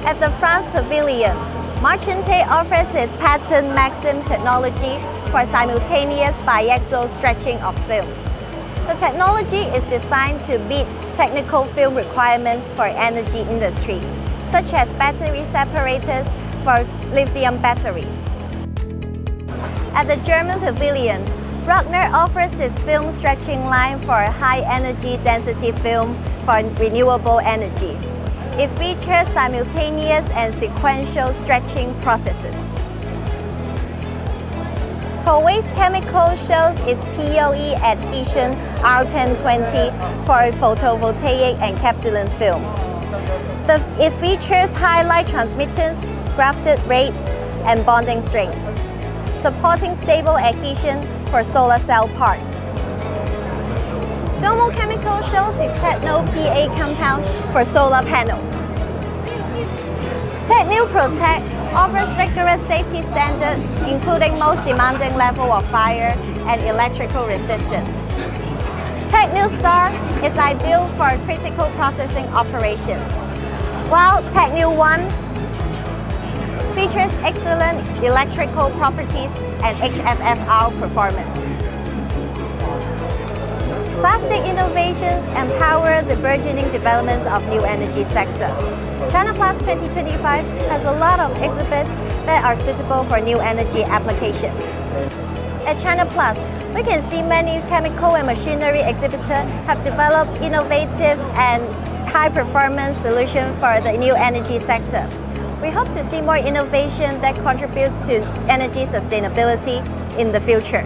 At the France Pavilion, Marchante offers its patent Maxim technology for simultaneous biaxial stretching of films. The technology is designed to meet technical film requirements for energy industry, such as battery separators for lithium batteries. At the German Pavilion, Bruckner offers its film stretching line for high energy density film for renewable energy. It features simultaneous and sequential stretching processes. Powais Chemical shows its POE adhesion R1020 for photovoltaic encapsulant film. It features high light transmittance, grafted rate, and bonding strength, supporting stable adhesion for solar cell parts. Domo Chemical shows its Techno PA compound for solar panels. Techno Protect offers rigorous safety standards, including most demanding level of fire and electrical resistance. Techno Star is ideal for critical processing operations, while Techno One features excellent electrical properties and HFFR performance. Plastic innovations empower the burgeoning development of new energy sector. CHINAPLAS 2025 has a lot of exhibits that are suitable for new energy applications. At CHINAPLAS, we can see many chemical and machinery exhibitors have developed innovative and high-performance solutions for the new energy sector. We hope to see more innovation that contributes to energy sustainability in the future.